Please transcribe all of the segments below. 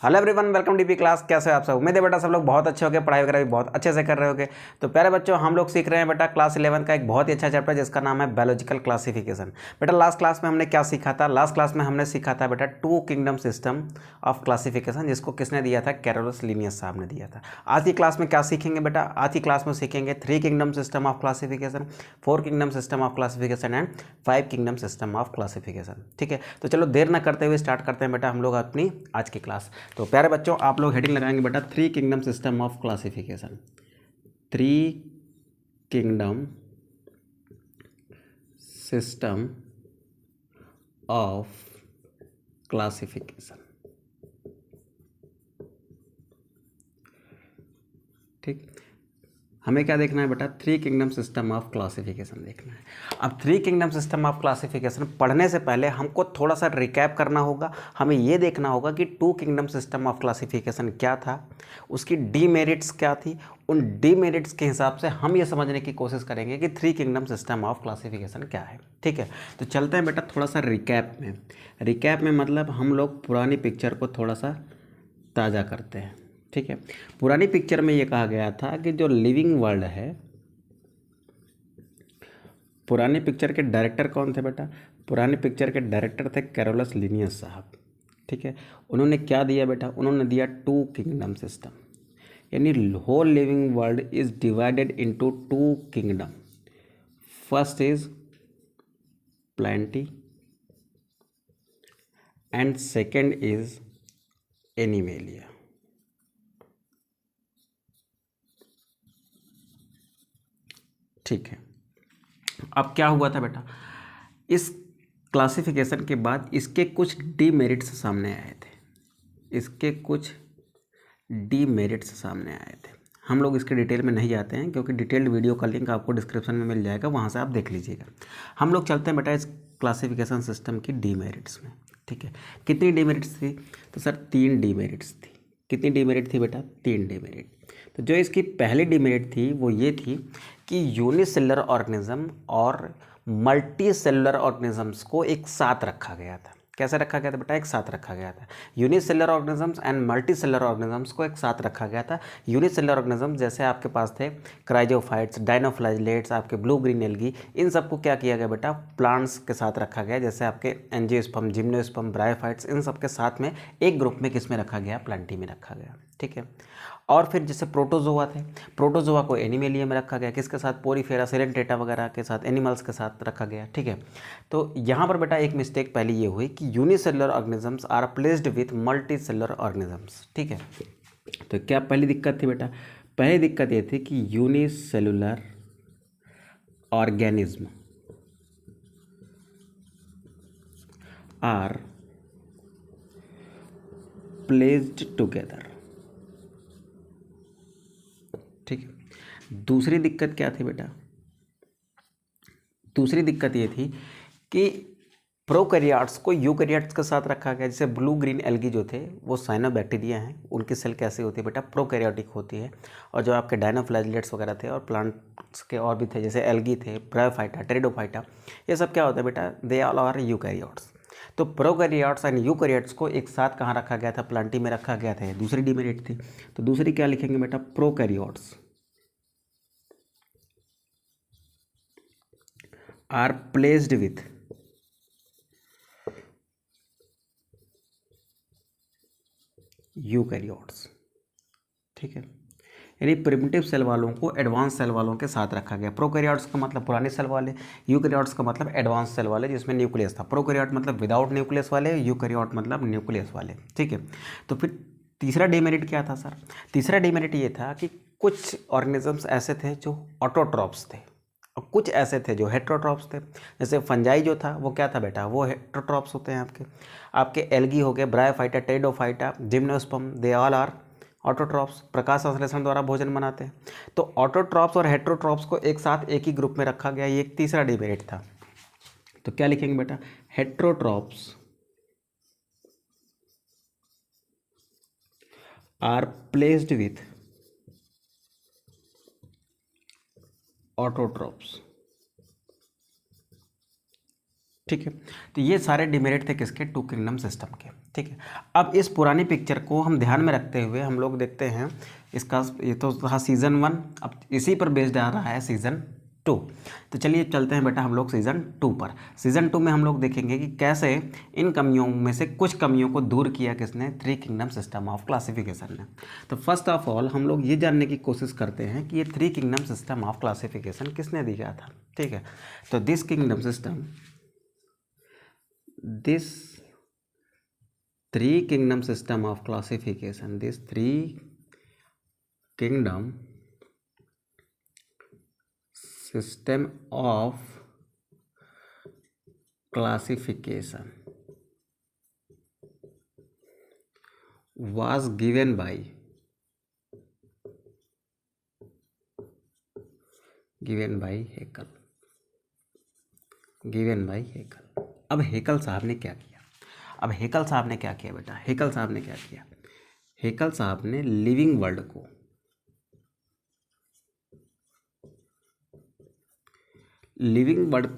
Hello everyone, welcome DP class. कैसे हो आप सब? उम्मीद है बेटा सब लोग बहुत अच्छे होंगे, पढ़ाई वगैरह भी बहुत अच्छे से कर रहे होंगे। तो प्यारे बच्चों, हम लोग सीख रहे हैं बेटा क्लास 11 का एक बहुत ही अच्छा चैप्टर जिसका नाम है बायोलॉजिकल क्लासिफिकेशन। बेटा लास्ट क्लास में हमने क्या सीखा था? लास्ट क्लास में हमने सीखा था बेटा two kingdom system of classification, जिसको किसने दिया था? कैरोलस लिनियस साहब ने दिया था। आज की क्लास में क्या सीखेंगे बेटा? आज की क्लास में सीखेंगे three kingdom system of classification, four kingdom system of classification and five kingdom system of classification. ठीक है, तो चलो देर ना करते हुए स्टार्ट करते हैं बेटा हम लोग अपनी आज की क्लास। तो प्यारे बच्चों, आप लोग हेडिंग लगाएंगे बेटा three kingdom system of classification. Three kingdom system of classification. ठीक, हमें क्या देखना है बेटा? Three kingdom system of classification देखना है। अब three kingdom system of classification पढ़ने से पहले हमको थोड़ा सा रिकैप करना होगा। हमें ये देखना होगा कि two kingdom system of classification क्या था, उसकी डीमेरिट्स क्या थी। उन डीमेरिट्स के हिसाब से हम ये समझने की कोशिश करेंगे कि three kingdom system of classification क्या है। ठीक है, तो चलते हैं बेटा थोड़ा सा रिकैप में। रिकैप में मतलब हम लोग पुरानी पिक्चर को थोड़ा सा ताज़ा करते हैं। ठीक है, पुरानी पिक्चर में ये कहा गया था कि जो लिविंग वर्ल्ड है, पुरानी पिक्चर के डायरेक्टर कौन थे बेटा? पुरानी पिक्चर के डायरेक्टर थे कैरोलस लिनियस साहब। ठीक है, उन्होंने क्या दिया बेटा? उन्होंने दिया टू किंगडम सिस्टम, यानी whole living world is divided into two kingdom. First is Plantae and second is Animalia. ठीक है, अब क्या हुआ था बेटा? इस क्लासिफिकेशन के बाद इसके कुछ डीमेरिट्स सामने आए थे। इसके कुछ डीमेरिट्स सामने आए थे। हम लोग इसके डिटेल में नहीं जाते हैं क्योंकि डिटेल्ड वीडियो का लिंक आपको डिस्क्रिप्शन में मिल जाएगा, वहाँ से आप देख लीजिएगा। हम लोग चलते हैं बेटा इस क्लासिफिकेशन सिस्टम की डीमेरिट्स में। ठीक है, कितनी डीमेरिट्स थी? तो सर तीन डीमेरिट्स थी। कितनी डीमेरिट थी बेटा? तीन डीमेरिट। तो जो इसकी पहली डीमेरिट थी वो ये थी कि यूनिसेलुलर ऑर्गेनिज्म और मल्टी सेलुलर ऑर्गेनिजम्स को एक साथ रखा गया था। कैसे रखा गया था बेटा? एक साथ रखा गया था। Unicellular organisms and multicellular organisms को एक साथ रखा गया था। यूनिसेलुलर ऑर्गेनिजम्स जैसे आपके पास थे क्राइजोफाइट्स, डायनोफ्लैजिलेट्स, आपके ब्लू ग्रीन एल्गी, इन सबको क्या किया गया बेटा? प्लांट्स के साथ रखा गया। जैसे आपके एंजियोस्पर्म, जिम्नोस्पर्म, ब्रायोफाइट्स, इन सब के साथ में एक ग्रुप में किस में रखा गया? प्लांटी में रखा गया। ठीक है, और फिर जैसे प्रोटोजोआ थे, प्रोटोजोआ को एनिमेलिया में रखा गया। किसके साथ? पोरीफेरा, सिलेंटेटा वगैरह के साथ, एनिमल्स के साथ रखा गया। ठीक है, तो यहाँ पर बेटा एक मिस्टेक पहले ये हुई कि unicellular organisms are placed with multicellular organisms. ठीक है, तो क्या पहली दिक्कत थी बेटा? पहली दिक्कत ये थी कि unicellular organism are placed together. ठीक है, दूसरी दिक्कत क्या थी बेटा? दूसरी दिक्कत ये थी कि प्रोकैरियोट्स को यूकैरियोट्स के साथ रखा गया। जैसे ब्लू ग्रीन एल्गी जो थे वो साइनोबैक्टीरिया हैं, उनकी सेल कैसी होती है बेटा? प्रोकैरियोटिक होती है। और जो आपके डायनोफ्लैजिलेट्स वगैरह थे और प्लांट्स के और भी थे जैसे एल्गी थे, ब्रायोफाइटा, टेरिडोफाइटा, ये सब क्या होता है बेटा? They all are eukaryotes. तो प्रोकैरियोट्स एंड यूकैरियोट्स को एक साथ कहाँ रखा गया था? प्लांटी में रखा गया था। दूसरी डीमेरिट थी। तो दूसरी क्या लिखेंगे बेटा? Prokaryotes are placed with eukaryotes. ठीक है, यानी प्रिमिटिव सेल वालों को एडवांस सेल वालों के साथ रखा गया। प्रोकैरियोट्स का मतलब पुराने सेल वाले, यूकैरियोट्स का मतलब एडवांस सेल वाले जिसमें न्यूक्लियस था। प्रोकैरियोट मतलब विदाउट न्यूक्लियस वाले, यूकैरियोट मतलब न्यूक्लियस वाले। ठीक है, तो फिर तीसरा डीमेरिट क्या था सर? तीसरा डीमेरिट ये था कि कुछ ऑर्गेनिजम्स ऐसे थे जो ऑटोट्रॉप्स थे और कुछ ऐसे थे जो हेट्रोट्रॉप्स थे। जैसे फंजाई जो था वो क्या था बेटा? वो हेट्रोट्रॉप्स होते हैं आपके। आपके एल्गी हो गए, bryophyta, pteridophyta, gymnosperm, they all are autotrophs, प्रकाश संश्लेषण द्वारा भोजन बनाते हैं। तो ऑटोट्रॉप्स और हेट्रोट्रॉप्स को एक साथ एक ही ग्रुप में रखा गया, ये एक तीसरा डिमेरिट था। तो क्या लिखेंगे बेटा? Heterotrophs are placed with autotrophs. ठीक है, तो ये सारे डिमेरिट थे किसके, टू किंगडम सिस्टम के। ठीक है, अब इस पुरानी पिक्चर को हम ध्यान में रखते हुए हम लोग देखते हैं इसका, ये तो था सीज़न 1, अब इसी पर बेस्ड आ रहा है सीज़न 2। तो चलिए चलते हैं बेटा हम लोग सीज़न 2 पर। सीज़न 2 में हम लोग देखेंगे कि कैसे इन कमियों में से कुछ कमियों को दूर किया किसने, three kingdom system of classification ने। तो फर्स्ट ऑफ ऑल हम लोग ये जानने की कोशिश करते हैं कि ये three kingdom system of classification किसने दिया था। ठीक है, तो this kingdom system, this three kingdom system of classification, this three kingdom system of classification was given by Haeckel, अब हेकल साहब ने क्या किया, बेटा, हेकल साहब ने लिविंग वर्ल्ड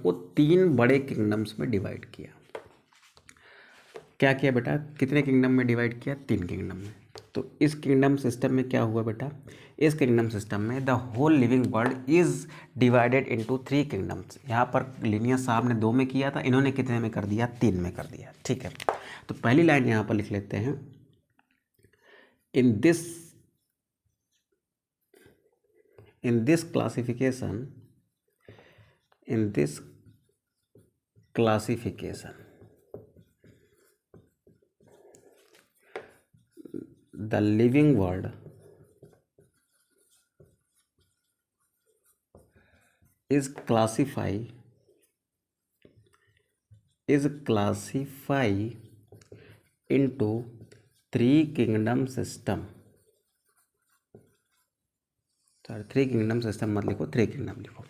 को तीन बड़े किंगडम्स में डिवाइड किया। क्या किया बेटा, कितने किंगडम में डिवाइड किया, 3 किंगडम में। तो इस किंगडम सिस्टम में क्या हुआ बेटा, इस किंगडम सिस्टम में the whole living world is divided into 3 kingdoms. यहाँ पर लिनियस साहब ने 2 में किया था, इन्होंने कितने में कर दिया, 3 में कर दिया। ठीक है, तो पहली लाइन यहाँ पर लिख लेते हैं, इन this classification the living world is classified into 3 kingdom system। 3 kingdom system मत लिखो, 3 kingdom लिखो।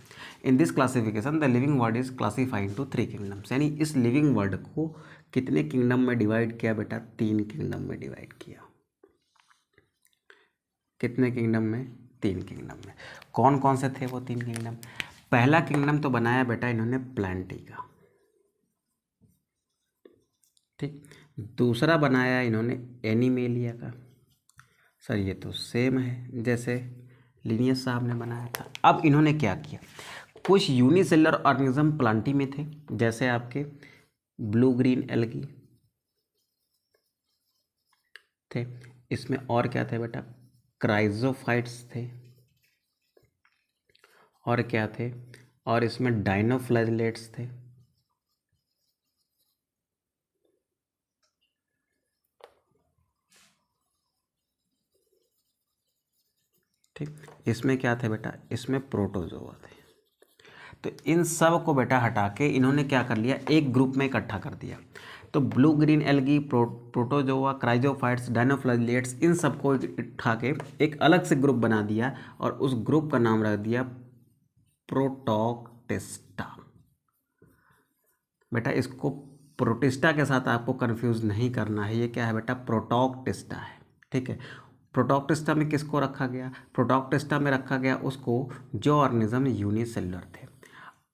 In this classification the living world is classified to 3 kingdoms, यानी इस लिविंग वर्ल्ड को कितने किंगडम में डिवाइड किया बेटा, 3 किंगडम में डिवाइड किया। कितने किंगडम में, 3 किंगडम में। कौन कौन से थे वो 3 किंगडम, पहला किंगडम तो बनाया बेटा इन्होंने प्लांटी का। ठीक, दूसरा बनाया इन्होंने एनिमेलिया का। सर ये तो सेम है जैसे लिनियस साहब ने बनाया था। अब इन्होंने क्या किया, कुछ यूनिसेलर ऑर्गेनिज्म प्लांटी में थे, जैसे आपके ब्लू ग्रीन एल्गी थे, इसमें और क्या थे बेटा, क्राइजोफाइट्स थे, और क्या थे, और इसमें डाइनोफ्लैजिलेट्स थे। ठीक, इसमें क्या थे बेटा, इसमें प्रोटोजोआ थे। तो इन सब को बेटा हटा के इन्होंने क्या कर लिया, एक ग्रुप में इकट्ठा कर दिया। तो blue green algae, protozoa, chrysophytes, dinoflagellates, इन सबको उठा के एक अलग से ग्रुप बना दिया और उस ग्रुप का नाम रख दिया प्रोटोक्टिस्टा। बेटा इसको प्रोटिस्टा के साथ आपको कंफ्यूज नहीं करना है, ये क्या है बेटा, प्रोटोक्टिस्टा है। ठीक है, प्रोटोक्टिस्टा में किसको रखा गया, प्रोटोक्टिस्टा में रखा गया उसको जो ऑर्गेनिज्म यूनिसेलुलर थे।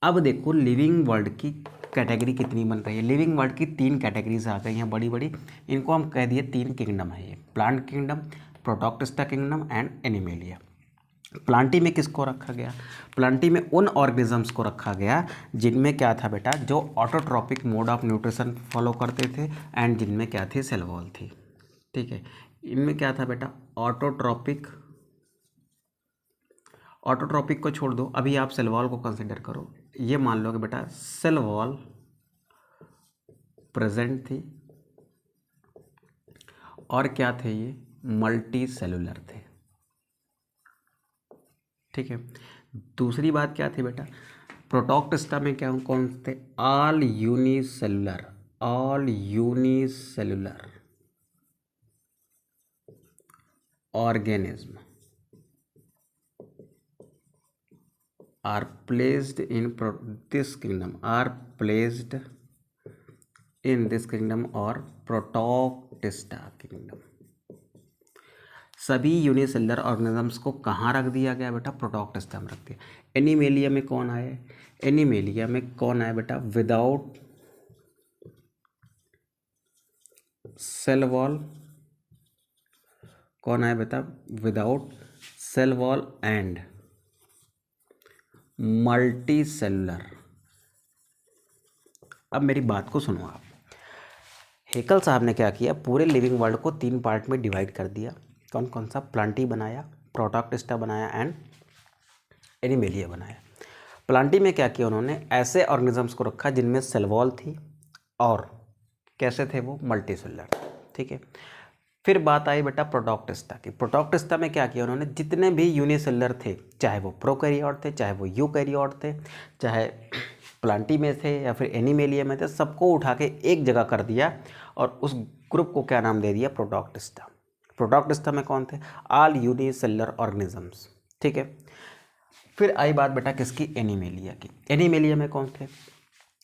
अब देखो लिविंग वर्ल्ड की कैटेगरी कितनी बन रही है, लिविंग वर्ल्ड की 3 कैटेगरीज आ गई हैं बड़ी बड़ी, इनको हम कह दिए 3 किंगडम है ये, plant kingdom, Protoctista kingdom and animalia. Plantae में किसको रखा गया, प्लांटी में उन ऑर्गेनिजम्स को रखा गया जिनमें क्या था बेटा, जो autotrophic mode of nutrition follow करते थे एंड जिनमें क्या थी, सेल वॉल थी। ठीक है, इनमें क्या था बेटा, ऑटोट्रॉपिक को छोड़ दो, अभी आप सेल वॉल को कंसिडर करो। ये मान लो कि बेटा सेल वॉल प्रेजेंट थी और क्या थे, ये मल्टी सेलुलर थे। ठीक है, दूसरी बात क्या थी बेटा, प्रोटोक्टिस्टा में क्या कौन थे, all unicellular organism are placed in this kingdom or Protoctista kingdom. सभी यूनिसेलुलर ऑर्गेनिजम्स को कहाँ रख दिया गया बेटा, प्रोटोक्टिस्टा में रख दिया। एनिमेलिया में कौन आया, बेटा विदाउट सेल वॉल कौन आया बेटा, without cell wall and multicellular. अब मेरी बात को सुनो आप, हेकल साहब ने क्या किया, पूरे लिविंग वर्ल्ड को 3 पार्ट में डिवाइड कर दिया। कौन कौन सा, प्लांटी बनाया, प्रोटॉक्टिस्टा बनाया एंड एनिमेलिया बनाया। प्लांटी में क्या किया उन्होंने, ऐसे ऑर्गेनिजम्स को रखा जिनमें सेल वॉल थी और कैसे थे वो, मल्टी सेलुलर, ठीक है। फिर बात आई बेटा प्रोटॉक्टिस्टा की। प्रोटॉक्टिस्टा में क्या किया उन्होंने, जितने भी यूनिसेलुलर थे, चाहे वो प्रोकैरियोट थे, चाहे वो यूकैरियोट थे, चाहे प्लांटी में थे या फिर एनिमेलिया में थे, सबको उठा के एक जगह कर दिया और उस ग्रुप को क्या नाम दे दिया, प्रोटॉक्टिस्टा। प्रोटॉक्टिस्टा में कौन थे, ऑल यूनिसेलुलर ऑर्गेनिजम्स, ठीक है। फिर आई बात बेटा किसकी, एनिमेलिया की। एनिमेलिया में कौन थे,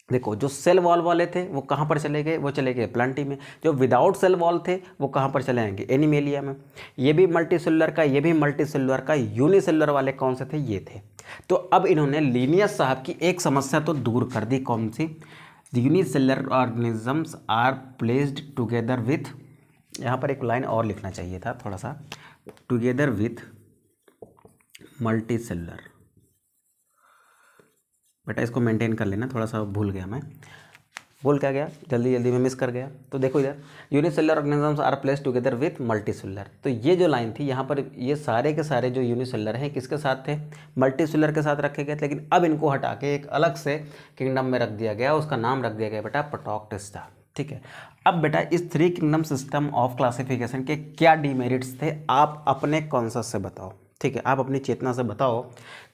देखो जो सेल वॉल वाले थे वो कहाँ पर चले गए, वो चले गए प्लांटी में। जो विदाउट सेल वॉल थे वो कहाँ पर चले जाएंगे, एनिमेलिया में। ये भी मल्टी सेलुलर का, ये भी मल्टी सेलुलर का, यूनिसेलुलर वाले कौन से थे, ये थे। तो अब इन्होंने लिनियस साहब की एक समस्या तो दूर कर दी, कौन सी, unicellular organisms are placed together with, यहाँ पर एक लाइन और लिखना चाहिए था थोड़ा सा, टुगेदर विथ मल्टी सेलुलर। बेटा इसको मेंटेन कर लेना, थोड़ा सा भूल गया मैं, भूल क्या गया, जल्दी जल्दी में मिस कर गया। तो देखो इधर, unicellular organisms are placed together with multicellular. तो ये जो लाइन थी यहाँ पर, ये सारे के सारे जो यूनिसेलुलर हैं किसके साथ थे, मल्टी सेलुलर के साथ रखे गए थे। लेकिन अब इनको हटा के एक अलग से किंगडम में रख दिया गया, उसका नाम रख दिया गया बेटा प्रोटॉक्टिस्टा, ठीक है। अब बेटा इस 3 किंगडम सिस्टम ऑफ क्लासिफिकेशन के क्या डीमेरिट्स थे, आप अपने कॉन्सेप्ट से बताओ, ठीक है। आप अपनी चेतना से बताओ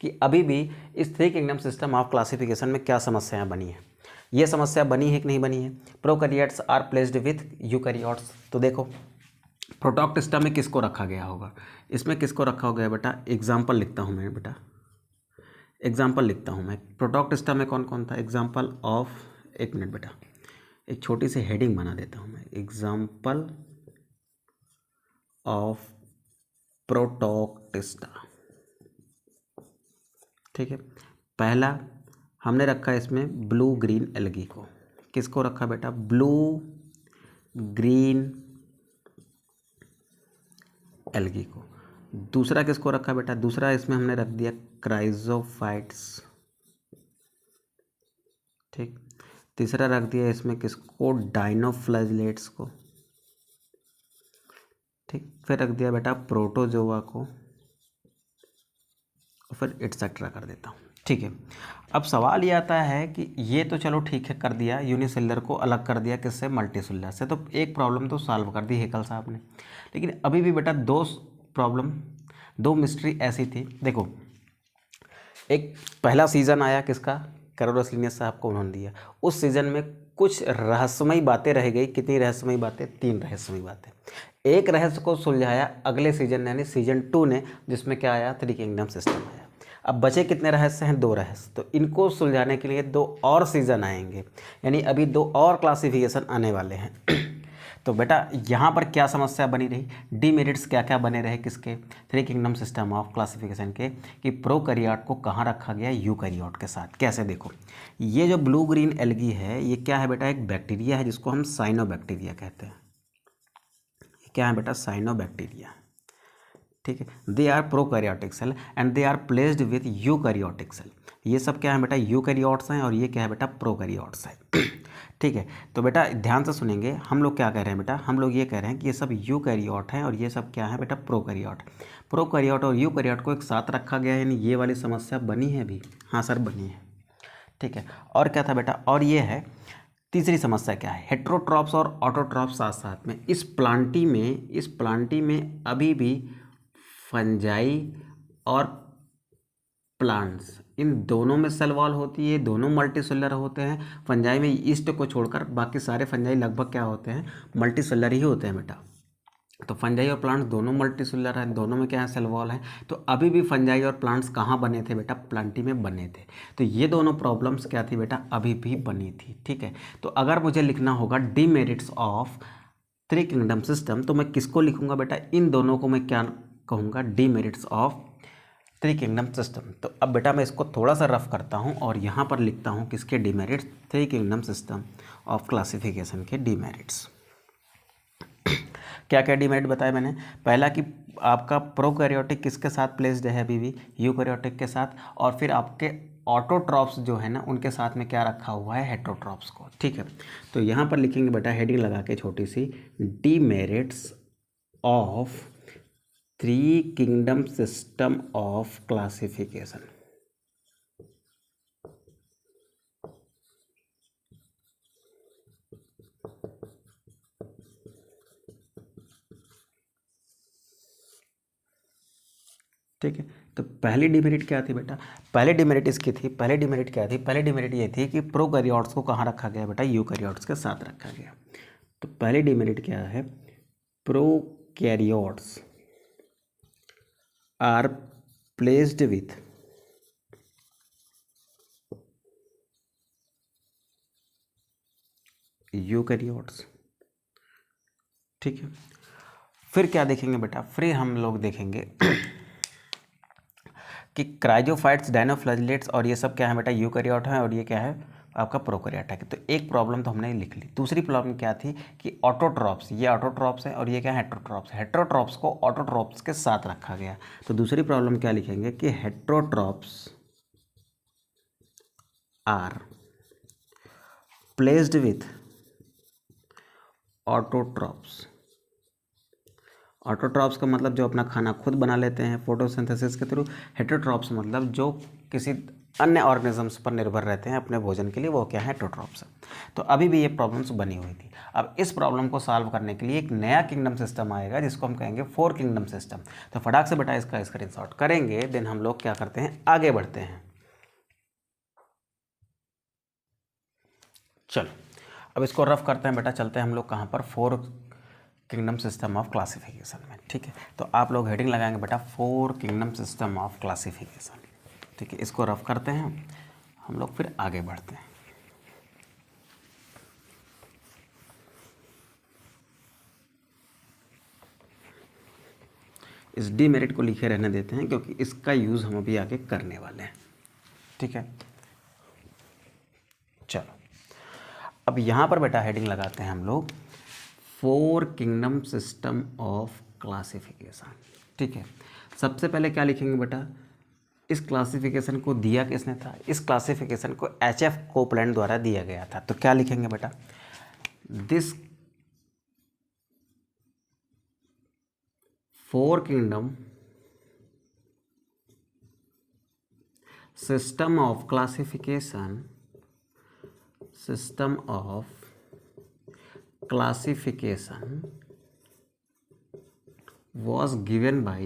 कि अभी भी इस 3 किंगडम सिस्टम ऑफ क्लासिफिकेशन में क्या समस्याएं बनी है, ये समस्या बनी है कि नहीं बनी है। Prokaryotes are placed with eukaryotes, तो देखो प्रोटॉक्टिस्टा में किसको रखा गया होगा, इसमें किसको रखा हो गया बेटा, एग्जाम्पल लिखता हूँ मैं बेटा, एग्जाम्पल लिखता हूँ मैं, प्रोटॉक्टिस्टा में कौन कौन था, एग्जाम्पल ऑफ, एक मिनट बेटा, एक छोटी सी हेडिंग बना देता हूँ मैं, एग्जाम्पल ऑफ प्रोटॉक्टिस्टा, ठीक है। पहला हमने रखा इसमें ब्लू ग्रीन एल्गी को, किसको रखा बेटा, ब्लू ग्रीन एल्गी को। दूसरा किसको रखा बेटा, दूसरा इसमें हमने रख दिया क्राइजोफाइट्स, ठीक। तीसरा रख दिया इसमें किसको, डाइनोफ्लैजिलेट्स को, ठीक। फिर रख दिया बेटा प्रोटोजोआ को, और फिर एटसेट्रा कर देता हूँ, ठीक है। अब सवाल ये आता है कि ये तो चलो ठीक है कर दिया, यूनिसेलुलर को अलग कर दिया किससे, मल्टीसेलुलर से, तो एक प्रॉब्लम तो सॉल्व कर दी हेकल साहब ने। लेकिन अभी भी बेटा 2 प्रॉब्लम, 2 मिस्ट्री ऐसी थी। देखो एक पहला सीज़न आया किसका, कैरोलस लिनियस साहब को उन्होंने दिया, उस सीज़न में कुछ रहस्यमयी बातें रह गई। कितनी रहस्यमयी बातें, 3 रहस्यमयी बातें। एक रहस्य को सुलझाया अगले सीजन यानी सीजन 2 ने, जिसमें क्या आया, 3 किंगडम सिस्टम आया। अब बचे कितने रहस्य हैं, 2 रहस्य, तो इनको सुलझाने के लिए 2 और सीजन आएंगे, यानी अभी 2 और क्लासिफिकेशन आने वाले हैं। तो बेटा यहाँ पर क्या समस्या बनी रही, डीमेरिट्स क्या क्या बने रहे किसके, 3 किंगडम सिस्टम ऑफ क्लासिफिकेशन के, कि प्रोकैरियोट को कहाँ रखा गया, यूकैरियोट के साथ। कैसे, देखो ये जो ब्लू ग्रीन एल्गी है ये क्या है बेटा, एक बैक्टीरिया है जिसको हम साइनोबैक्टीरिया कहते हैं। ये क्या है बेटा, साइनोबैक्टीरिया, ठीक है। They are prokaryotic cell and they are placed with eukaryotic cell. ये सब क्या है बेटा, यूकैरियोट्स हैं, और ये क्या है बेटा, प्रोकैरियोट्स हैं। ठीक है, तो बेटा ध्यान से सुनेंगे, हम लोग क्या कह रहे हैं बेटा, हम लोग ये कह रहे हैं कि ये सब यूकैरियोट हैं और ये सब क्या है बेटा, प्रोकैरियोट। प्रोकैरियोट और यूकैरियोट को एक साथ रखा गया है, यानी ये वाली समस्या बनी है भी, हाँ सर बनी है, ठीक है। और क्या था बेटा, और ये है तीसरी समस्या क्या है, हेट्रोट्रॉप्स और ऑटोट्रॉप्स साथ साथ में। इस प्लांटी में अभी भी फंजाई और प्लांट्स, इन दोनों में सेल वॉल होती है, दोनों मल्टीसेलुलर होते हैं। फंजाई में ईस्ट को छोड़कर बाकी सारे फंजाई लगभग क्या होते हैं, मल्टीसेलुलर ही होते हैं बेटा। तो फंजाई और प्लांट्स दोनों मल्टीसेलुलर हैं, दोनों में क्या है, सेल वॉल है। तो अभी भी फंजाई और प्लांट्स कहाँ बने थे बेटा, प्लांटी में बने थे। तो ये दोनों प्रॉब्लम्स क्या थी बेटा, अभी भी बनी थी, ठीक है। तो अगर मुझे लिखना होगा डीमेरिट्स ऑफ 3 किंगडम सिस्टम, तो मैं किसको लिखूंगा बेटा, इन दोनों को मैं क्या कहूँगा, डीमेरिट्स ऑफ 3 किंगडम सिस्टम। तो अब बेटा मैं इसको थोड़ा सा रफ करता हूँ और यहाँ पर लिखता हूँ किसके demerits, 3 kingdom system of classification के डीमेरिट्स। क्या क्या डिमेरिट बताया मैंने? पहला कि आपका प्रोकैरियोटिक किसके साथ प्लेस्ड है अभी भी? यूकैरियोटिक के साथ। और फिर आपके ऑटोट्रॉप्स जो है ना उनके साथ में क्या रखा हुआ है? हेटेरोट्रॉप्स को। ठीक है, तो यहाँ पर लिखेंगे बेटा हेडिंग लगा के छोटी सी, demerits of three kingdom system of classification. ठीक है, तो पहली डिमेरिट क्या थी बेटा? पहली डिमेरिट इसकी थी, पहली डिमेरिट क्या थी? पहली डिमेरिट ये थी कि प्रोकैरियोट्स को कहाँ रखा गया बेटा? यूकैरियोट्स के साथ रखा गया। तो पहली डिमेरिट क्या है? Prokaryotes are placed with eukaryotes. ठीक है, फिर क्या देखेंगे बेटा? फिर हम लोग देखेंगे कि क्राइजोफाइट्स, डायनोफ्लैजिलेट्स और ये सब क्या है बेटा? यूकैरियोट है, और ये क्या है? आपका प्रोकैरियोट है। तो एक प्रॉब्लम तो हमने लिख ली। दूसरी प्रॉब्लम क्या थी कि ऑटोट्रॉप्स, ये ऑटोट्रॉप्स है और ये क्या है? हेटेरोट्रॉप्स। हेटेरोट्रॉप्स को ऑटोट्रॉप्स के साथ रखा गया। तो दूसरी प्रॉब्लम क्या लिखेंगे कि heterotrophs are placed with autotrophs. Autotrophs का मतलब जो अपना खाना खुद बना लेते हैं फोटोसिंथेसिस के थ्रू। हेटेरोट्रॉप्स मतलब जो किसी अन्य ऑर्गेनिजम्स पर निर्भर रहते हैं अपने भोजन के लिए, वो क्या है? हेटेरोट्रॉप्स है। तो अभी भी ये प्रॉब्लम्स बनी हुई थी। अब इस प्रॉब्लम को सॉल्व करने के लिए एक नया किंगडम सिस्टम आएगा जिसको हम कहेंगे फोर किंगडम सिस्टम। तो फटाक से बेटा इसका स्क्रीनशॉट करेंगे, देन हम लोग क्या करते हैं? आगे बढ़ते हैं। चलो अब इसको रफ करते हैं बेटा। चलते हैं हम लोग कहाँ पर? Four kingdom system of classification में। ठीक है, तो आप लोग हेडिंग लगाएंगे बेटा four kingdom system of classification. ठीक है, इसको रफ करते हैं हम लोग, फिर आगे बढ़ते हैं। इस डीमेरिट को लिखे रहने देते हैं क्योंकि इसका यूज़ हम अभी आगे करने वाले हैं। ठीक है, चलो अब यहाँ पर बेटा हेडिंग लगाते हैं हम लोग four kingdom system of classification. ठीक है, सबसे पहले क्या लिखेंगे बेटा? इस क्लासिफिकेशन को दिया किसने था? इस क्लासिफिकेशन को एच.एफ. कोपलैंड द्वारा दिया गया था। तो क्या लिखेंगे बेटा? This four kingdom system of classification, system of classification was given by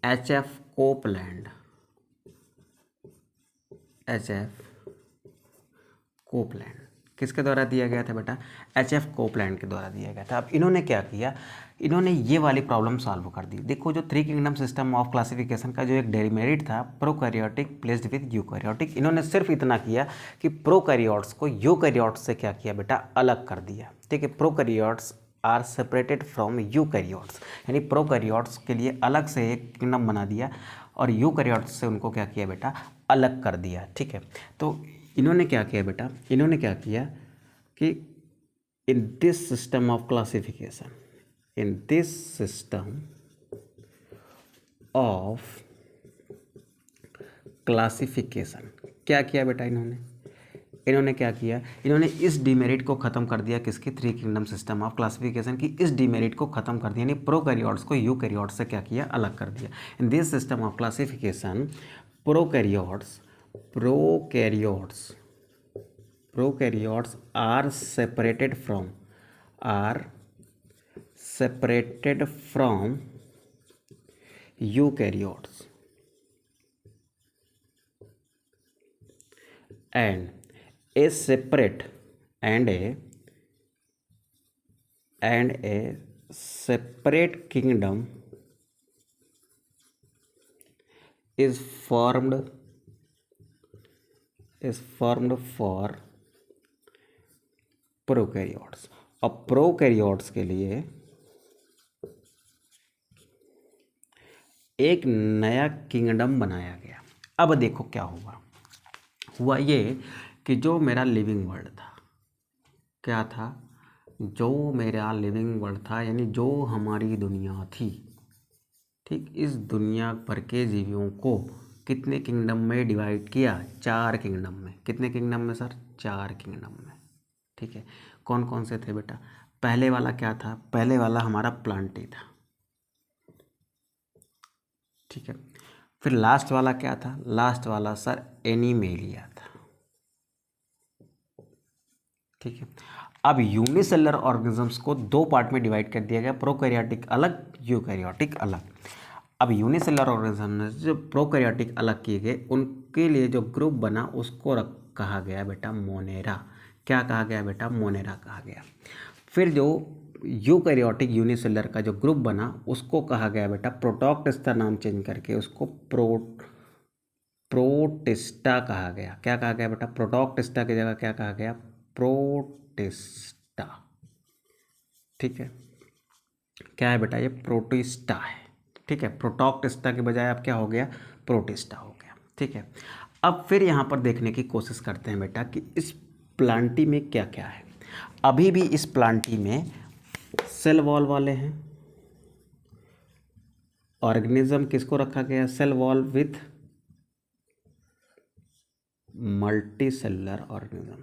H.F. Copeland. H.F. Copeland किसके द्वारा दिया गया था बेटा? एच.एफ. कोपलैंड के द्वारा दिया गया था। अब इन्होंने क्या किया? इन्होंने ये वाली प्रॉब्लम सॉल्व कर दी। देखो जो three kingdom system of classification का जो एक डेरिमेरिट था प्रोकैरियोटिक प्लेस्ड विद यूकैरियोटिक, इन्होंने सिर्फ इतना किया कि प्रोकैरियोट्स को यूकैरियोट्स से क्या किया बेटा? अलग कर दिया। ठीक है, prokaryotes are separated from eukaryotes, यानी प्रोकैरियोट्स के लिए अलग से एक किंगडम बना दिया और यूकैरियोट्स से उनको क्या किया बेटा? अलग कर दिया। ठीक है, तो इन्होंने क्या किया बेटा? इन्होंने क्या किया कि in this system of classification, in this system of classification क्या किया बेटा? इन्होंने क्या किया? इन्होंने इस डीमेरिट को ख़त्म कर दिया। किसकी? Three kingdom system of classification की इस डीमेरिट को ख़त्म कर दिया, यानी प्रोकैरियोट्स को यूकैरियोट्स से क्या किया? अलग कर दिया। In this system of classification prokaryotes are separated from eukaryotes and a separate kingdom is formed for prokaryotes. अब प्रोकैरियोट्स के लिए एक नया किंगडम बनाया गया। अब देखो क्या हुआ ये कि जो मेरा लिविंग वर्ल्ड था, क्या था, जो मेरा लिविंग वर्ल्ड था, यानी जो हमारी दुनिया थी, ठीक, इस दुनिया भर के जीवियों को कितने किंगडम में डिवाइड किया, 4 किंगडम में। कितने किंगडम में सर, 4 किंगडम में। ठीक है, कौन कौन से थे बेटा, पहले वाला क्या था, पहले वाला हमारा प्लांटी था। ठीक है, फिर लास्ट वाला क्या था, लास्ट वाला सर एनिमेलिया था। ठीक है, अब यूनिसेलुलर ऑर्गेनिजम्स को 2 पार्ट में डिवाइड कर दिया गया, प्रोकैरियोटिक अलग, यूकैरियोटिक अलग। अब यूनिसेलुलर ऑर्गेनिज्म जो प्रोकैरियोटिक अलग किए गए, उनके लिए जो ग्रुप बना उसको कहा गया बेटा मोनेरा। क्या कहा गया बेटा, मोनेरा कहा गया। फिर जो यूकैरियोटिक यूनिसेलुलर का जो ग्रुप बना उसको कहा गया बेटा प्रोटोक्टिस्टा, नाम चेंज करके उसको प्रोटिस्टा कहा गया। क्या कहा गया बेटा, प्रोटोक्टिस्टा की जगह क्या कहा गया, प्रोटिस्टा। ठीक है, क्या है बेटा, ये प्रोटिस्टा है। ठीक है, प्रोटोक्टिस्टा के बजाय अब क्या हो गया, प्रोटिस्टा हो गया। ठीक है, अब फिर यहाँ पर देखने की कोशिश करते हैं बेटा कि इस प्लांटी में क्या क्या है। अभी भी इस प्लांटी में सेल वॉल वाले हैं, ऑर्गेनिज्म किसको रखा गया, cell wall with multicellular organism.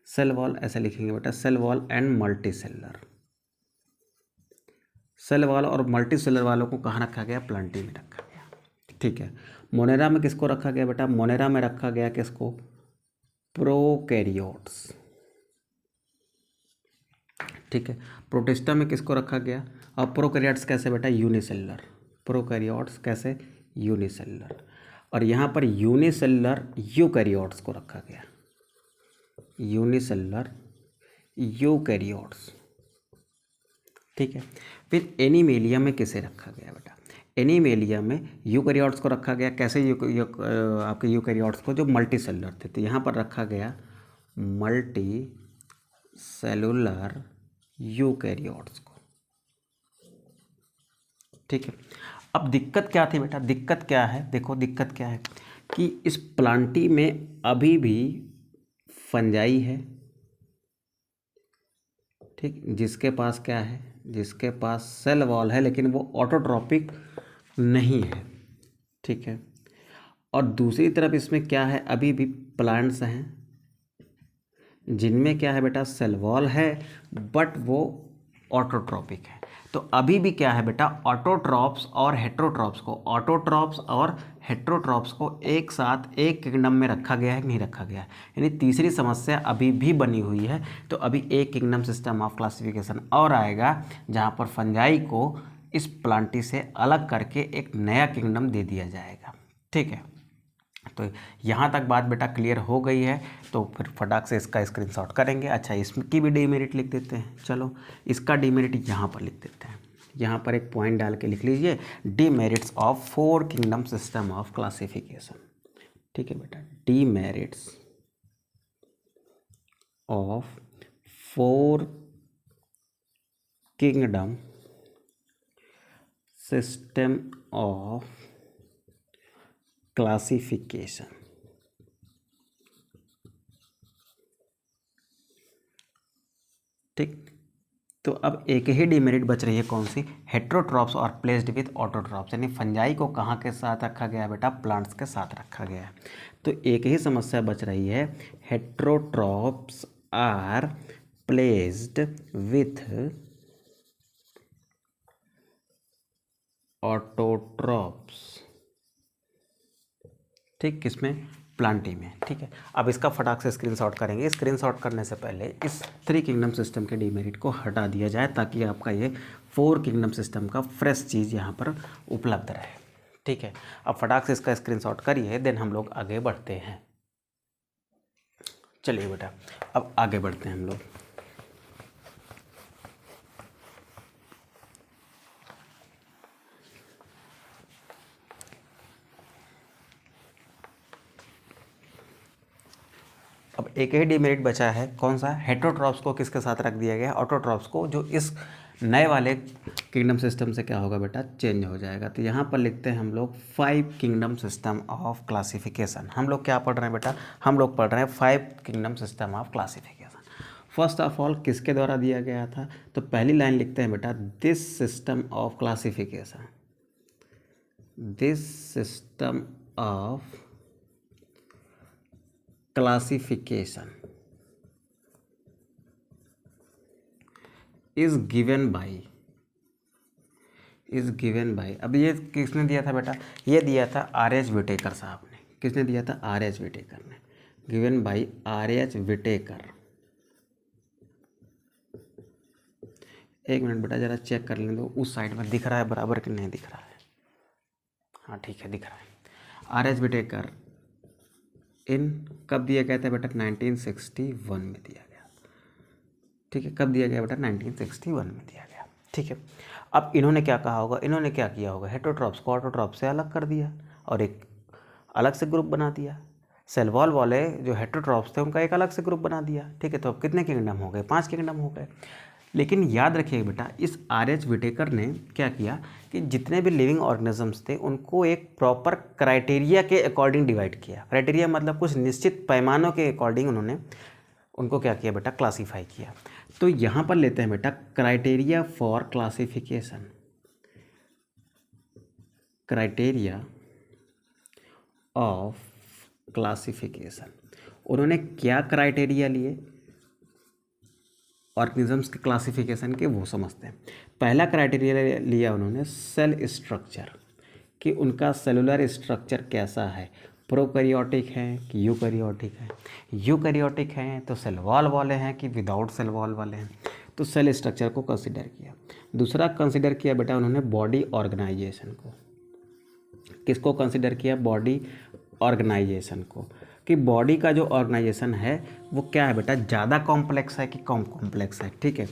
Cell wall ऐसे लिखेंगे बेटा, cell wall and multicellular. Cell wall और मल्टी सेलुलर वालों को कहाँ रखा गया, प्लांटी में रखा गया। ठीक है, मोनेरा में किसको रखा गया बेटा, मोनेरा में रखा गया किसको, प्रोकैरियोट्स। ठीक है, प्रोटिस्टा में किसको रखा गया, और प्रोकैरियोट्स कैसे बेटा, यूनिसेलुलर। प्रोकैरियोट्स कैसे, यूनिसेलुलर। और यहाँ पर यूनिसेलुलर यूकैरियोट्स को रखा गया, यूनिसेलुलर यूकैरियोट्स। ठीक है, फिर एनिमेलिया में किसे रखा गया बेटा, एनिमेलिया में यूकैरियोट्स को रखा गया। कैसे आपके यूकैरियोट्स को जो मल्टी सेलुलर थे, तो यहाँ पर रखा गया मल्टी सेलुलर यूकैरियोट्स को। ठीक है, अब दिक्कत क्या थी बेटा, दिक्कत क्या है, देखो दिक्कत क्या है कि इस प्लांटी में अभी भी फंजाई है। ठीक, जिसके पास क्या है, जिसके पास सेल वॉल है लेकिन वो ऑटोट्रॉपिक नहीं है। ठीक है, और दूसरी तरफ इसमें क्या है, अभी भी प्लांट्स हैं जिनमें क्या है बेटा, सेल वॉल है बट वो ऑटोट्रॉपिक है। तो अभी भी क्या है बेटा, ऑटोट्रॉप्स और हेट्रोट्रॉप्स को, ऑटोट्रॉप्स और हेट्रोट्रॉप्स को एक साथ एक किंगडम में रखा गया है कि नहीं रखा गया है, यानी तीसरी समस्या अभी भी बनी हुई है। तो अभी एक किंगडम सिस्टम ऑफ क्लासिफिकेशन और आएगा जहाँ पर फंजाई को इस प्लांटी से अलग करके एक नया किंगडम दे दिया जाएगा। ठीक है, तो यहाँ तक बात बेटा क्लियर हो गई है। तो फिर फटाक से इसका स्क्रीनशॉट करेंगे। अच्छा, इसकी भी डीमेरिट लिख देते हैं। चलो, इसका डीमेरिट यहाँ पर लिख देते हैं, यहाँ पर एक पॉइंट डाल के लिख लीजिए, demerits of 4 kingdom system of classification. ठीक है बेटा, demerits of 4 kingdom system of classification. ठीक, तो अब एक ही डीमेरिट बच रही है, कौन सी, हेट्रोट्रॉप्स और प्लेस्ड विथ ऑटोट्रॉप्स, यानी फंजाई को कहाँ के साथ रखा गया है बेटा, प्लांट्स के साथ रखा गया है। तो एक ही समस्या बच रही है, heterotrophs are placed with autotrophs. ठीक, किसमें, प्लांटी में। ठीक है, अब इसका फटाक से स्क्रीनशॉट करेंगे। स्क्रीनशॉट करने से पहले इस 3 किंगडम सिस्टम के डीमेरिट को हटा दिया जाए ताकि आपका ये 4 किंगडम सिस्टम का फ्रेश चीज़ यहाँ पर उपलब्ध रहे। ठीक है, अब फटाक से इसका स्क्रीनशॉट करिए, देन हम लोग आगे बढ़ते हैं। चलिए बेटा, अब आगे बढ़ते हैं हम लोग। अब एक ही डीमेरिट बचा है, कौन सा, हेट्रोट्रॉप्स को किसके साथ रख दिया गया, ऑटोट्रॉप्स को, जो इस नए वाले किंगडम सिस्टम से क्या होगा बेटा, चेंज हो जाएगा। तो यहाँ पर लिखते हैं हम लोग 5 किंगडम सिस्टम ऑफ क्लासिफिकेशन। हम लोग क्या पढ़ रहे हैं बेटा, हम लोग पढ़ रहे हैं 5 kingdom system of classification. First of all किसके द्वारा दिया गया था? तो पहली लाइन लिखते हैं बेटा, this system of classification, this system of classification is given by, अब ये किसने दिया था बेटा? ये दिया था R.H. विटेकर साहब ने। किसने दिया था? R.H. विटेकर ने। Given by R.H. विटेकर। एक मिनट बेटा, ज़रा चेक कर लें दो उस साइड में दिख रहा है बराबर कि नहीं दिख रहा है। हाँ ठीक है, दिख रहा है। R.H. विटेकर इन कब दिया गया था बेटा? 1961 में दिया गया। ठीक है, कब दिया गया बेटा? 1961 में दिया गया। ठीक है, अब इन्होंने क्या कहा होगा? इन्होंने क्या किया होगा? हेटरोट्रॉप्स को ऑटोट्रॉप से अलग कर दिया और एक अलग से ग्रुप बना दिया। सेल वॉल वाले जो हेटरोट्रॉप्स थे उनका एक अलग से ग्रुप बना दिया। ठीक है, तो अब कितने किंगडम हो गए? 5 किंगडम हो गए। लेकिन याद रखिएगा बेटा, इस R.H. विटेकर ने क्या किया कि जितने भी लिविंग ऑर्गेनिजम्स थे उनको एक प्रॉपर क्राइटेरिया के अकॉर्डिंग डिवाइड किया। क्राइटेरिया मतलब कुछ निश्चित पैमानों के अकॉर्डिंग उन्होंने उनको क्या किया बेटा? क्लासीफाई किया। तो यहाँ पर लेते हैं बेटा criteria for classification, criteria of classification. उन्होंने क्या क्राइटेरिया लिए ऑर्गेनिजम्स के क्लासिफिकेशन के, वो समझते हैं। पहला क्राइटेरिया लिया उन्होंने सेल स्ट्रक्चर, कि उनका सेलुलर स्ट्रक्चर कैसा है, प्रोकैरियोटिक हैं कि यूकैरियोटिक है। यूकैरियोटिक हैं तो सेल वॉल वाले हैं कि विदाउट सेल वॉल वाले हैं। तो सेल स्ट्रक्चर को कंसिडर किया। दूसरा कंसिडर किया बेटा उन्होंने बॉडी ऑर्गेनाइजेशन को। किसको कंसिडर किया? बॉडी ऑर्गेनाइजेशन को, कि बॉडी का जो ऑर्गेनाइजेशन है वो क्या है बेटा? ज़्यादा कॉम्प्लेक्स है कि कम कॉम्प्लेक्स है। ठीक है,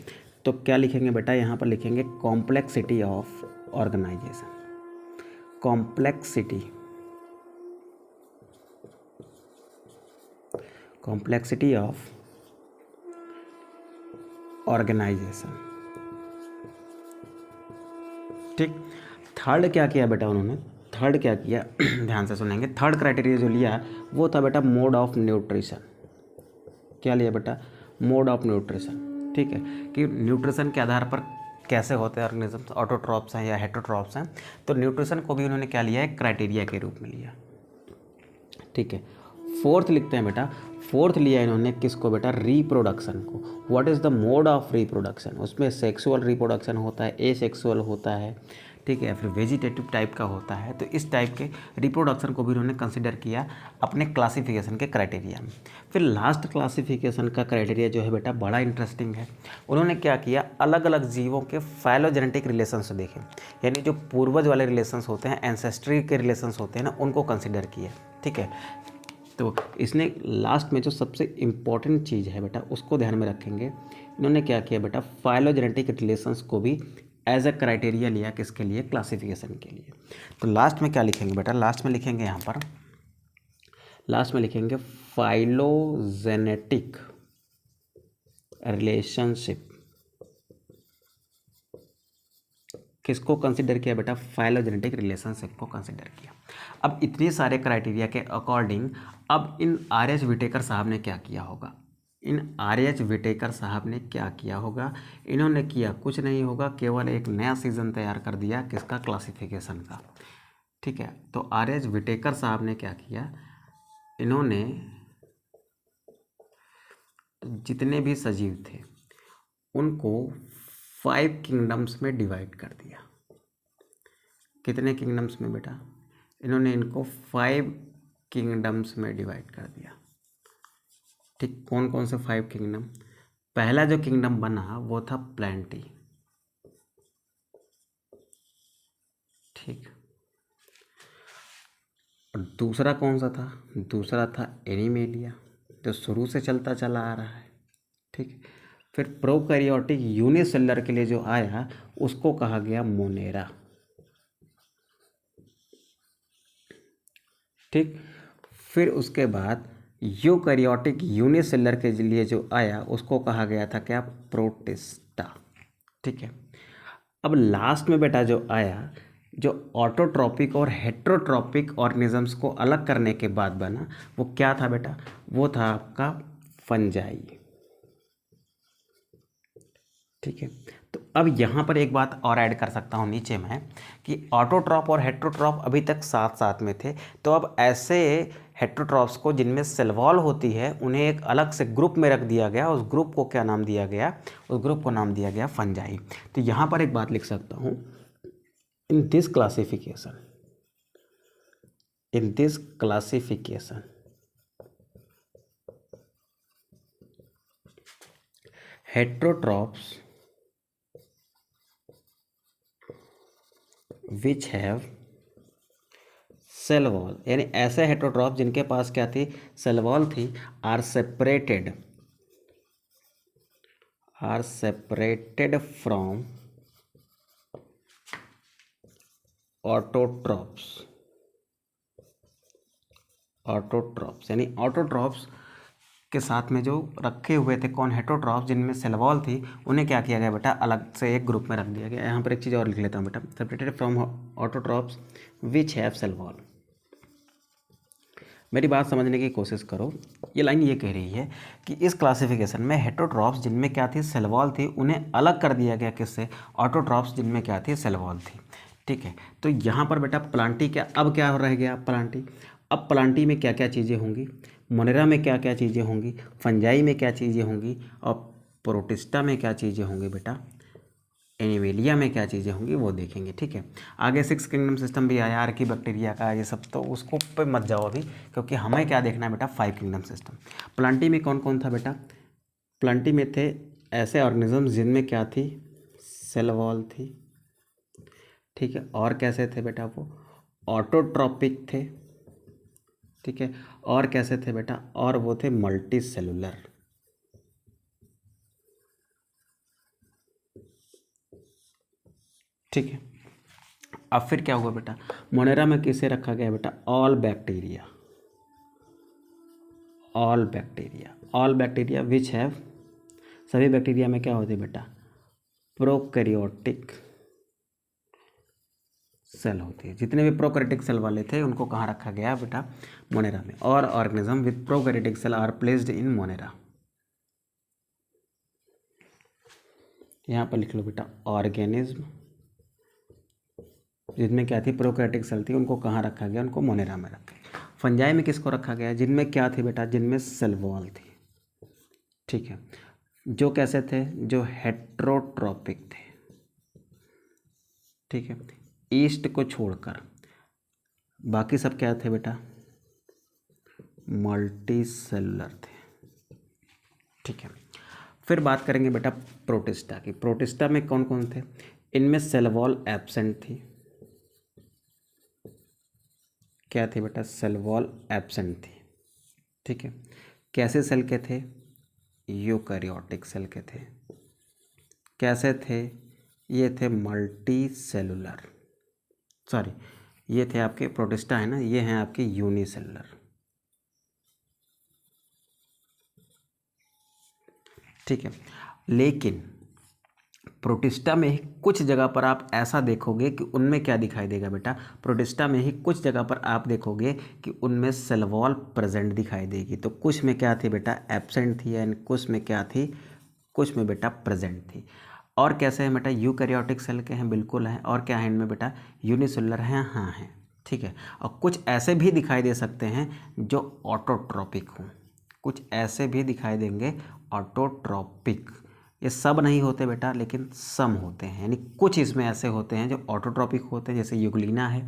तो क्या लिखेंगे बेटा? यहाँ पर लिखेंगे complexity of organization, complexity of organization. ठीक, थर्ड क्या किया बेटा उन्होंने? थर्ड क्या किया ध्यान से सुनेंगे। थर्ड क्राइटेरिया जो लिया वो था बेटा मोड ऑफ न्यूट्रिशन। क्या लिया बेटा? Mode of nutrition. ठीक है, कि न्यूट्रिशन के आधार पर कैसे होते हैं ऑर्गेनिजम्स, ऑटोट्रॉप्स हैं या हेटरोट्रॉप्स हैं। तो न्यूट्रिशन को भी उन्होंने क्या लिया है? क्राइटेरिया के रूप में लिया। ठीक है, फोर्थ लिखते हैं बेटा। फोर्थ लिया इन्होंने किसको बेटा? रिप्रोडक्शन को। What is the mode of reproduction? उसमें सेक्सुअल रिप्रोडक्शन होता है, एसेक्सुअल होता है, ठीक है, फिर वेजिटेटिव टाइप का होता है। तो इस टाइप के रिप्रोडक्शन को भी उन्होंने कंसिडर किया अपने क्लासिफिकेशन के क्राइटेरिया में। फिर लास्ट क्लासिफिकेशन का क्राइटेरिया जो है बेटा बड़ा इंटरेस्टिंग है। उन्होंने क्या किया? अलग अलग जीवों के फाइलोजेनेटिक रिलेशंस देखे, यानी जो पूर्वज वाले रिलेशंस होते हैं, एंसेस्ट्री के रिलेशंस होते हैं ना, उनको कंसिडर किया। ठीक है, तो इसने लास्ट में जो सबसे इम्पॉर्टेंट चीज़ है बेटा उसको ध्यान में रखेंगे। इन्होंने क्या किया बेटा? फाइलोजेनेटिक रिलेशंस को भी एज अ क्राइटेरिया लिया। किसके लिए? क्लासिफिकेशन के लिए। तो लास्ट में क्या लिखेंगे बेटा? लास्ट में लिखेंगे यहाँ पर, लास्ट में लिखेंगे फाइलोजेनेटिक रिलेशनशिप। किसको कंसिडर किया बेटा? फाइलोजेनेटिक रिलेशनशिप को कंसिडर किया। अब इतने सारे क्राइटेरिया के अकॉर्डिंग अब इन R.H. विटेकर साहब ने क्या किया होगा? इन R.H. विटेकर साहब ने क्या किया होगा? इन्होंने किया कुछ नहीं होगा, केवल एक नया सीजन तैयार कर दिया। किसका? क्लासिफिकेशन का। ठीक है, तो R.H. विटेकर साहब ने क्या किया? इन्होंने जितने भी सजीव थे उनको 5 किंगडम्स में डिवाइड कर दिया। कितने किंगडम्स में बेटा? इन्होंने इनको 5 किंगडम्स में डिवाइड कर दिया। ठीक, कौन कौन से 5 किंगडम? पहला जो किंगडम बना वो था प्लेंटी। ठीक, और दूसरा कौन सा था? दूसरा था एनिमेलिया, जो शुरू से चलता चला आ रहा है। ठीक, फिर प्रोकैरियोटिक यूनिसेलुलर के लिए जो आया उसको कहा गया मोनेरा। ठीक, फिर उसके बाद यूकैरियोटिक यूनिसेलुलर के लिए जो आया उसको कहा गया था क्या? प्रोटिस्टा। ठीक है, अब लास्ट में बेटा जो आया, जो ऑटोट्रॉपिक और हेट्रोट्रॉपिक ऑर्गेनिजम्स को अलग करने के बाद बना, वो क्या था बेटा? वो था आपका फंजाई। ठीक है। तो अब यहाँ पर एक बात और ऐड कर सकता हूँ नीचे में कि ऑटोट्रॉप और हेट्रोट्रॉप अभी तक साथ साथ में थे, तो अब ऐसे हेट्रोट्रॉप्स को जिनमें सेल वॉल होती है उन्हें एक अलग से ग्रुप में रख दिया गया। उस ग्रुप को क्या नाम दिया गया? उस ग्रुप को नाम दिया गया फंजाई। तो यहाँ पर एक बात लिख सकता हूँ, in this classification heterotrophs which have cell wall, यानी ऐसे हेट्रोट्रॉप जिनके पास क्या थी? सेल वॉल थी, आर सेपरेटेड फ्रॉम ऑटोट्रॉप्स यानी ऑटोट्रॉप्स के साथ में जो रखे हुए थे कौन? हेट्रोट्रॉप्स जिनमें सेल वॉल थी, उन्हें क्या किया गया बेटा? अलग से एक ग्रुप में रख दिया गया। यहाँ पर एक चीज़ और लिख लेता हूँ बेटा, separated from autotrophs which have cell wall. मेरी बात समझने की कोशिश करो। ये लाइन ये कह रही है कि इस क्लासिफिकेशन में हेट्रोट्रॉप्स जिनमें क्या थी? सेल वॉल थी, उन्हें अलग कर दिया गया किससे? ऑटोट्रॉप्स जिनमें क्या थी? सेल वॉल थी। ठीक है। तो यहाँ पर बेटा प्लांटी अब क्या रह गया? प्लांटी। अब प्लांटी में क्या क्या चीज़ें होंगी, मोनेरा में क्या क्या चीज़ें होंगी, फंजाई में क्या चीज़ें होंगी, और प्रोटिस्टा में क्या चीज़ें होंगी बेटा, एनिमेलिया में क्या चीज़ें होंगी, वो देखेंगे। ठीक है। आगे 6 किंगडम सिस्टम भी आया, आर्की बैक्टीरिया का, ये सब, तो उसको पे मत जाओ अभी, क्योंकि हमें क्या देखना है बेटा? 5 किंगडम सिस्टम। प्लांटी में कौन कौन था बेटा? प्लांटी में थे ऐसे ऑर्गेनिज्म जिनमें क्या थी? सेल वॉल थी। ठीक है। और कैसे थे बेटा? वो ऑटोट्रॉपिक थे। ठीक है। और कैसे थे बेटा? और वो थे मल्टी सेलुलर। ठीक है। अब फिर क्या हुआ बेटा? मोनेरा में किसे रखा गया बेटा? ऑल बैक्टीरिया विच हैव, सभी बैक्टीरिया में क्या होते बेटा? प्रोकैरियोटिक सेल होती है। जितने भी प्रोकैरियोटिक सेल वाले थे उनको कहाँ रखा गया बेटा? मोनेरा में। और organism with prokaryotic cell are placed in Monera. यहाँ पर लिख लो बेटा, ऑर्गेनिज्म जिनमें क्या थी? प्रोकैरियोटिक सेल थी, उनको कहाँ रखा गया? उनको मोनेरा में रखा गया। फंजाई में किसको रखा गया? जिनमें क्या थी बेटा? जिनमें सेल वॉल थी। ठीक है। जो कैसे थे? जो हेट्रोट्रॉपिक थे। ठीक है। ईस्ट को छोड़कर बाकी सब क्या थे बेटा? मल्टी सेलुलर थे। ठीक है। फिर बात करेंगे बेटा प्रोटिस्टा की। प्रोटिस्टा में कौन कौन थे? इनमें सेल वॉल एब्सेंट थी। क्या थी बेटा? सेल वॉल एब्सेंट थी। ठीक है। कैसे सेल के थे? यूकैरियोटिक सेल के थे। कैसे थे? ये थे मल्टी सेलुलर, सॉरी, ये थे आपके प्रोटिस्टा है ना, ये हैं आपके यूनिसेलुलर। ठीक है। लेकिन प्रोटिस्टा में ही कुछ जगह पर आप ऐसा देखोगे कि उनमें क्या दिखाई देगा बेटा? प्रोटिस्टा में ही कुछ जगह पर आप देखोगे कि उनमें सेल वॉल प्रेजेंट दिखाई देगी। तो कुछ में क्या थी बेटा? एब्सेंट थी, एंड कुछ में क्या थी? कुछ में बेटा प्रेजेंट थी। और कैसे हैं बेटा? यूकैरियोटिक सेल के हैं, बिल्कुल हैं। और क्या है इनमें बेटा? यूनिसेलुलर हैं, हाँ हैं। ठीक है। और कुछ ऐसे भी दिखाई दे सकते हैं जो ऑटोट्रॉपिक हों, कुछ ऐसे भी दिखाई देंगे ऑटोट्रॉपिक। ये सब नहीं होते बेटा, लेकिन सम होते हैं, यानी कुछ इसमें ऐसे होते हैं जो ऑटोट्रॉपिक होते हैं, जैसे यूग्लिना है।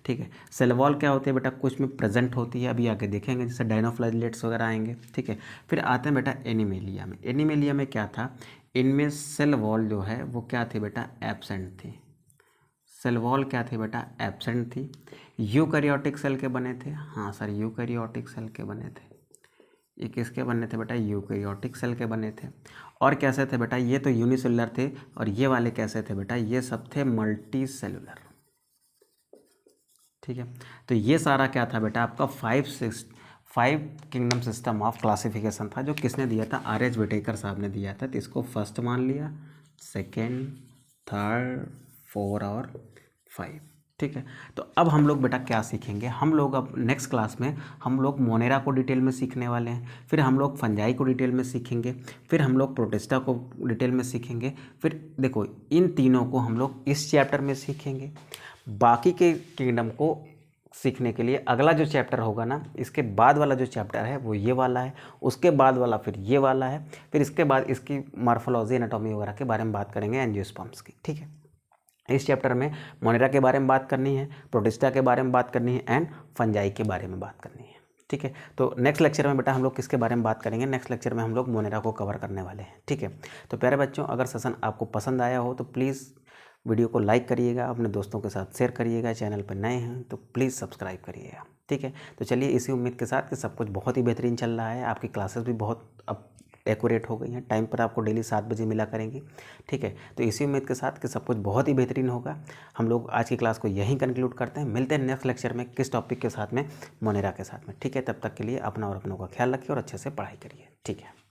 ठीक है। सेल वॉल क्या होती है बेटा? कुछ में प्रेजेंट होती है, अभी आगे देखेंगे, जैसे डायनोफ्लाजेलेट्स वगैरह आएंगे। ठीक है। फिर आते हैं बेटा एनीमेलिया में। एनीमेलिया में क्या था? इनमें सेल वॉल जो है वो क्या थी बेटा? एब्सेंट थी। सेल वॉल क्या थी बेटा? एब्सेंट थी। यूकैरियोटिक सेल के बने थे, हाँ सर, यूकैरियोटिक सेल के बने थे। ये किसके बने थे बेटा? यूकैरियोटिक सेल के बने थे। और कैसे थे बेटा? ये तो यूनिसेलुलर थे, और ये वाले कैसे थे बेटा? ये सब थे मल्टी सेलुलर। ठीक है। तो ये सारा क्या था बेटा? आपका 5 किंगडम सिस्टम ऑफ क्लासिफिकेशन था, जो किसने दिया था? R.H. विटेकर साहब ने दिया था। तो इसको फर्स्ट मान लिया, सेकेंड, थर्ड, 4 और 5। ठीक है। तो अब हम लोग बेटा क्या सीखेंगे, हम लोग अब नेक्स्ट क्लास में हम लोग मोनेरा को डिटेल में सीखने वाले हैं, फिर हम लोग फंजाई को डिटेल में सीखेंगे, फिर हम लोग प्रोटिस्टा को डिटेल में सीखेंगे, फिर देखो इन तीनों को हम लोग इस चैप्टर में सीखेंगे। बाकी के किंगडम को सीखने के लिए अगला जो चैप्टर होगा ना, इसके बाद वाला जो चैप्टर है वो ये वाला है, उसके बाद वाला फिर ये वाला है, फिर इसके बाद इसकी मार्फोलॉजी एनाटॉमी वगैरह के बारे में बात करेंगे, एंजियोस्पर्म्स की। ठीक है, इस चैप्टर में मोनेरा के बारे में बात करनी है, प्रोटिस्टा के बारे में बात करनी है एंड फंजाई के बारे में बात करनी है। ठीक है, तो नेक्स्ट लेक्चर में बेटा हम लोग किसके बारे में बात करेंगे, नेक्स्ट लेक्चर में हम लोग मोनेरा को कवर करने वाले हैं। ठीक है, तो प्यारे बच्चों, अगर सेशन आपको पसंद आया हो तो प्लीज़ वीडियो को लाइक करिएगा, अपने दोस्तों के साथ शेयर करिएगा, चैनल पर नए हैं तो प्लीज़ सब्सक्राइब करिएगा। ठीक है, तो चलिए इसी उम्मीद के साथ कि सब कुछ बहुत ही बेहतरीन चल रहा है, आपकी क्लासेस भी बहुत अब एक्यूरेट हो गई हैं, टाइम पर आपको डेली 7 बजे मिला करेंगी। ठीक है, तो इसी उम्मीद के साथ कि सब कुछ बहुत ही बेहतरीन होगा, हम लोग आज की क्लास को यहीं कंक्लूड करते हैं। मिलते हैं नेक्स्ट लेक्चर में किस टॉपिक के साथ में, मोनेरा के साथ में। ठीक है, तब तक के लिए अपना और अपनों का ख्याल रखिए और अच्छे से पढ़ाई करिए। ठीक है।